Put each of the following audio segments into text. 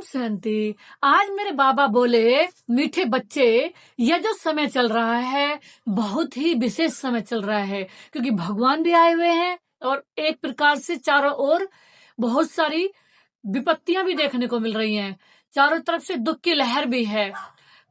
शांति। आज मेरे बाबा बोले, मीठे बच्चे, यह जो समय चल रहा है बहुत ही विशेष समय चल रहा है, क्योंकि भगवान भी आए हुए हैं और एक प्रकार से चारों ओर बहुत सारी विपत्तियां भी देखने को मिल रही हैं। चारों तरफ से दुख की लहर भी है।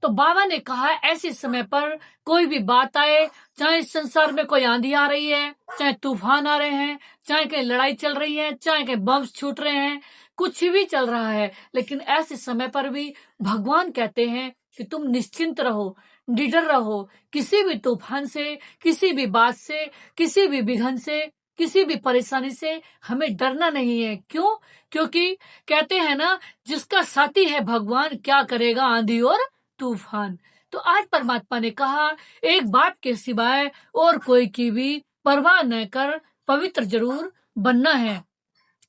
तो बाबा ने कहा, ऐसे समय पर कोई भी बात आए, चाहे इस संसार में कोई आंधी आ रही है, चाहे तूफान आ रहे हैं, चाहे कहीं लड़ाई चल रही है, चाहे कहीं बम छूट रहे हैं, कुछ भी चल रहा है, लेकिन ऐसे समय पर भी भगवान कहते हैं कि तुम निश्चिंत रहो, निडर रहो। किसी भी तूफान से, किसी भी बात से, किसी भी विघन से, किसी भी परेशानी से हमें डरना नहीं है। क्यों? क्योंकि कहते हैं ना, जिसका साथी है भगवान, क्या करेगा आंधी और तूफान। तो आज परमात्मा ने कहा, एक बात के सिवाय और कोई की भी परवाह न कर पवित्र जरूर बनना है।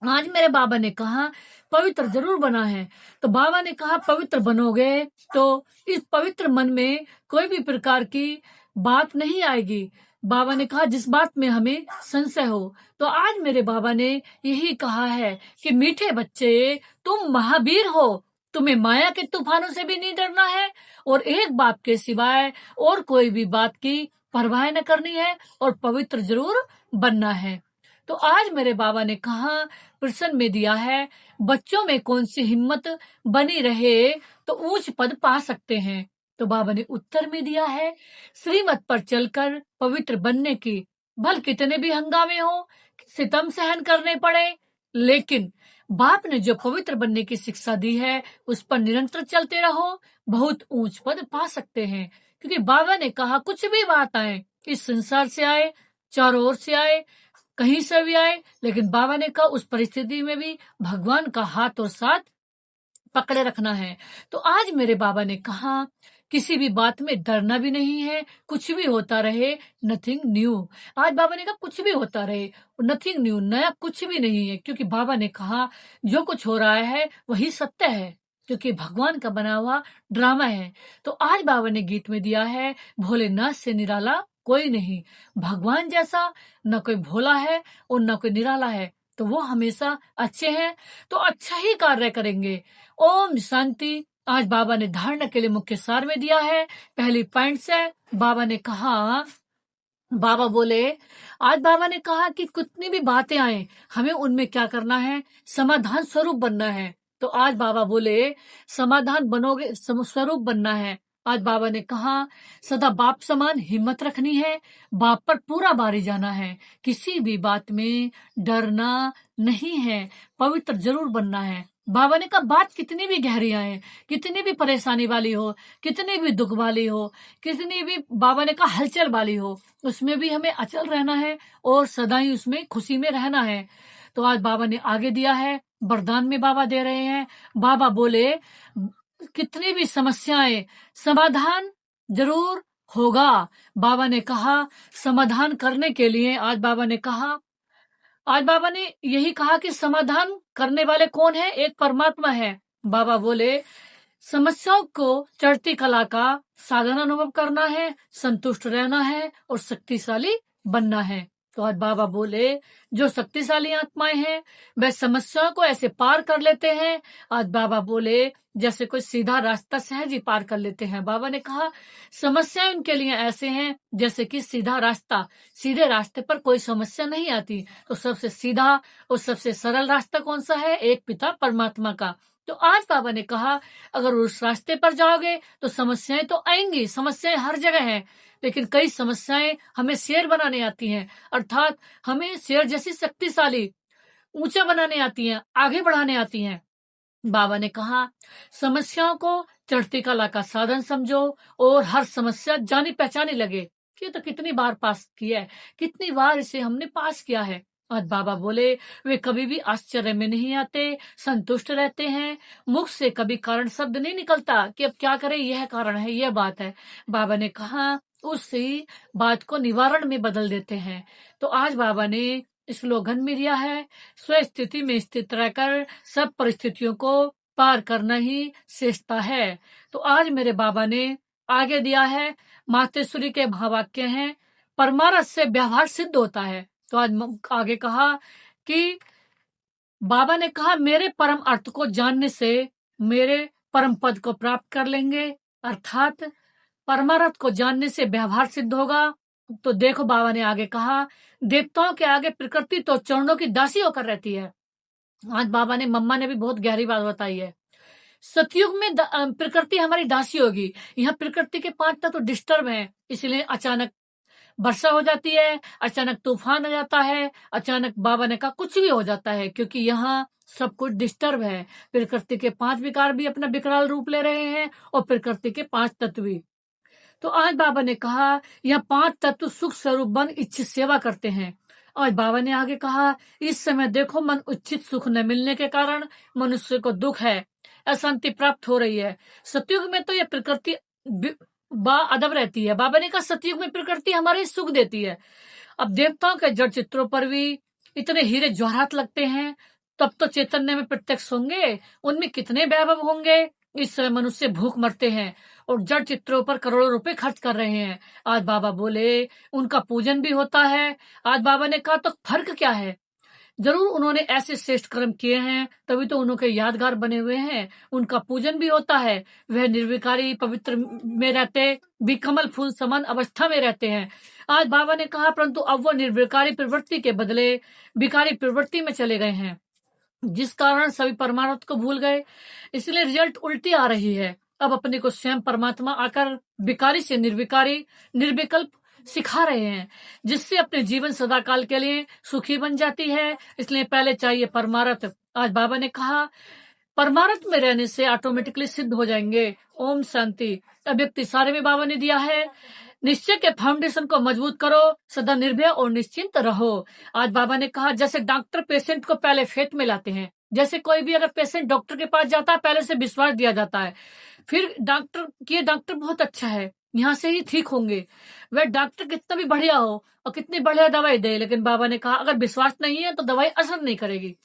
आज मेरे बाबा ने कहा, पवित्र जरूर बना है। तो बाबा ने कहा, पवित्र बनोगे तो इस पवित्र मन में कोई भी प्रकार की बात नहीं आएगी। बाबा ने कहा, जिस बात में हमें संशय हो। तो आज मेरे बाबा ने यही कहा है कि मीठे बच्चे, तुम महावीर हो, तुम्हें माया के तूफानों से भी नहीं डरना है और एक बाप के सिवाय और कोई भी बात की परवाह न करनी है और पवित्र जरूर बनना है। तो आज मेरे बाबा ने कहा, प्रश्न में दिया है, बच्चों में कौन सी हिम्मत बनी रहे तो ऊंच पद पा सकते हैं। तो बाबा ने उत्तर में दिया है, श्रीमत पर चलकर पवित्र बनने की, भल कितने भी हंगामे हो, सितम सहन करने पड़े, लेकिन बाप ने जो पवित्र बनने की शिक्षा दी है उस पर निरंतर चलते रहो, बहुत ऊंच पद पा सकते हैं। क्योंकि बाबा ने कहा, कुछ भी बात आए, इस संसार से आए, चारों ओर से आए, कहीं से भी आए, लेकिन बाबा ने कहा उस परिस्थिति में भी भगवान का हाथ और साथ पकड़े रखना है। तो आज मेरे बाबा ने कहा, किसी भी बात में डरना भी नहीं है, कुछ भी होता रहे, नथिंग न्यू। आज बाबा ने कहा, कुछ भी होता रहे, नथिंग न्यू, नया कुछ भी नहीं है। क्योंकि बाबा ने कहा, जो कुछ हो रहा है वही सत्य है, क्योंकि भगवान का बना हुआ ड्रामा है। तो आज बाबा ने गीत में दिया है, भोलेनाथ से निराला कोई नहीं, भगवान जैसा न कोई भोला है और न कोई निराला है। तो वो हमेशा अच्छे हैं, तो अच्छा ही कार्य करेंगे। ओम शांति। आज बाबा ने धारणा के लिए मुख्य सार में दिया है। पहली पॉइंट से बाबा ने कहा, बाबा बोले, आज बाबा ने कहा कि कितनी भी बातें आए, हमें उनमें क्या करना है, समाधान स्वरूप बनना है। तो आज बाबा बोले, समाधान बनोगे, स्वरूप बनना है। आज बाबा ने कहा, सदा बाप समान हिम्मत रखनी है, बाप पर पूरा बारी जाना है, किसी भी बात में डरना नहीं है, पवित्र जरूर बनना है। बाबा ने कहा, बात कितनी भी गहरी आए, कितनी भी परेशानी वाली हो, कितनी भी दुख वाली हो, कितनी भी बाबा ने कहा हलचल वाली हो, उसमें भी हमें अचल रहना है और सदा ही उसमें खुशी में रहना है। तो आज बाबा ने आगे दिया है, वरदान में बाबा दे रहे हैं। बाबा बोले, कितनी भी समस्याएं, समाधान जरूर होगा। बाबा ने कहा, समाधान करने के लिए आज बाबा ने कहा, आज बाबा ने यही कहा कि समाधान करने वाले कौन है, एक परमात्मा है। बाबा बोले, समस्याओं को चढ़ती कला का साधन अनुभव करना है, संतुष्ट रहना है और शक्तिशाली बनना है। तो आज बाबा बोले, जो शक्तिशाली आत्माएं हैं वे समस्याओं को ऐसे पार कर लेते हैं। आज बाबा बोले, जैसे कोई सीधा रास्ता सहज ही पार कर लेते हैं। बाबा ने कहा, समस्याएं उनके लिए ऐसे हैं जैसे कि सीधा रास्ता, सीधे रास्ते पर कोई समस्या नहीं आती। तो सबसे सीधा और सबसे सरल रास्ता कौन सा है? एक पिता परमात्मा का। तो आज बाबा ने कहा, अगर उस रास्ते पर जाओगे तो समस्याएं तो आएंगी, समस्याएं हर जगह हैं, लेकिन कई समस्याएं हमें शेर बनाने आती हैं, अर्थात हमें शेर जैसी शक्तिशाली ऊंचा बनाने आती हैं, आगे बढ़ाने आती हैं। बाबा ने कहा, समस्याओं को चढ़ती कला का साधन समझो और हर समस्या जानी पहचानी लगे। ये तो कितनी बार पास किया है, कितनी बार इसे हमने पास किया है। आज बाबा बोले, वे कभी भी आश्चर्य में नहीं आते, संतुष्ट रहते हैं, मुख से कभी कारण शब्द नहीं निकलता कि अब क्या करें, यह कारण है, यह बात है। बाबा ने कहा, उसी बात को निवारण में बदल देते हैं। तो आज बाबा ने स्लोगन में दिया है, स्व स्थिति में स्थित रहकर सब परिस्थितियों को पार करना ही श्रेष्ठता है। तो आज मेरे बाबा ने आगे दिया है, मातेश्वरी के महावाक्य हैं, परमारथ से व्यवहार सिद्ध होता है। तो आज आगे कहा कि बाबा ने कहा, मेरे परम अर्थ को जानने से मेरे परम पद को प्राप्त कर लेंगे, अर्थात परमार्थ को जानने से व्यवहार सिद्ध होगा। तो देखो बाबा ने आगे कहा, देवताओं के आगे प्रकृति तो चरणों की दासी होकर रहती है। आज बाबा ने, मम्मा ने भी बहुत गहरी बात बताई है। सतयुग में प्रकृति हमारी दासी होगी। यहाँ प्रकृति के 5 तत्व डिस्टर्ब हैं, इसलिए अचानक वर्षा हो जाती है, अचानक तूफान आ जाता है, अचानक बाबा ने कहा कुछ भी हो जाता है, क्योंकि यहाँ सब कुछ डिस्टर्ब है। प्रकृति के 5 विकार भी अपना विकराल रूप ले रहे हैं और प्रकृति के 5 तत्व भी। तो आज बाबा ने कहा यह 5 तत्व सुख स्वरूप बन इच्छित सेवा करते हैं। आज बाबा ने आगे कहा, इस समय देखो मन उचित सुख न मिलने के कारण मनुष्य को दुख है, अशांति प्राप्त हो रही है। सतयुग में तो यह प्रकृति अदब रहती है। बाबा ने कहा सतयुग में प्रकृति हमारे सुख देती है। अब देवताओं के जड़ चित्रों पर भी इतने हीरे जवाहरात लगते हैं, तब तो चैतन्य में प्रत्यक्ष होंगे, उनमें कितने वैभव होंगे। इस समय मनुष्य भूख मरते हैं और जड़ चित्रों पर करोड़ों रुपए खर्च कर रहे हैं। आज बाबा बोले उनका पूजन भी होता है। आज बाबा ने कहा तो फर्क क्या है? जरूर उन्होंने ऐसे श्रेष्ठ कर्म किए हैं, तभी तो उनके यादगार बने हुए हैं। उनका पूजन भी होता है। वह निर्विकारी पवित्र में रहते भी कमल फूल समान अवस्था में रहते हैं। आज बाबा ने कहा परंतु अब वो निर्विकारी प्रवृत्ति के बदले विकारी प्रवृत्ति में चले गए हैं, जिस कारण सभी परमार्थ को भूल गए। इसलिए रिजल्ट उल्टी आ रही है। अब अपने को स्वयं परमात्मा आकर विकारी से निर्विकारी निर्विकल्प सिखा रहे हैं, जिससे अपने जीवन सदाकाल के लिए सुखी बन जाती है। इसलिए पहले चाहिए परमार्थ। आज बाबा ने कहा परमार्थ में रहने से ऑटोमेटिकली सिद्ध हो जाएंगे। ओम शांति। अव्यक्ति सारे में बाबा ने दिया है। निश्चय के फाउंडेशन को मजबूत करो, सदा निर्भय और निश्चिंत रहो। आज बाबा ने कहा जैसे डॉक्टर पेशेंट को पहले फेथ में लाते हैं, जैसे कोई भी अगर पेशेंट डॉक्टर के पास जाता है पहले से विश्वास दिया जाता है, फिर डॉक्टर बहुत अच्छा है, यहाँ से ही ठीक होंगे। वह डॉक्टर कितना भी बढ़िया हो और कितनी बढ़िया दवाई दे, लेकिन बाबा ने कहा अगर विश्वास नहीं है तो दवाई असर नहीं करेगी।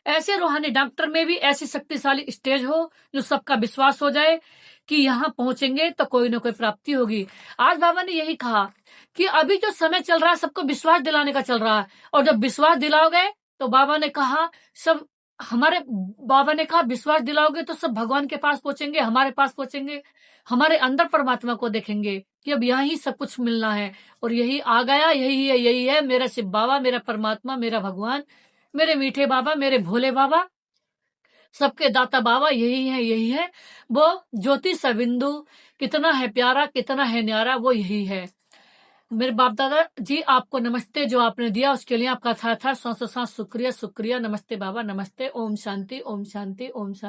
ऐसे रूहानी डॉक्टर में भी ऐसी शक्तिशाली स्टेज हो जो सबका विश्वास हो जाए कि यहाँ पहुंचेंगे तो कोई ना कोई प्राप्ति होगी। आज बाबा ने यही कहा कि अभी जो समय चल रहा है सबको विश्वास दिलाने का चल रहा है, और जब विश्वास दिलाओगे तो बाबा ने कहा विश्वास दिलाओगे तो सब भगवान के पास पहुंचेंगे, हमारे पास पहुंचेंगे, हमारे अंदर परमात्मा को देखेंगे कि अब यहाँ ही सब कुछ मिलना है। और यही आ गया, यही है मेरा शिव बाबा, मेरा परमात्मा, मेरा भगवान, मेरे मीठे बाबा, मेरे भोले बाबा, सबके दाता बाबा, यही है वो ज्योति सा बिंदु। कितना है प्यारा, कितना है न्यारा, वो यही है। मेरे बाप दादा जी आपको नमस्ते, जो आपने दिया उसके लिए आपका था शुक्रिया। नमस्ते बाबा, नमस्ते। ओम शांति, ओम शांति, ओम शांति।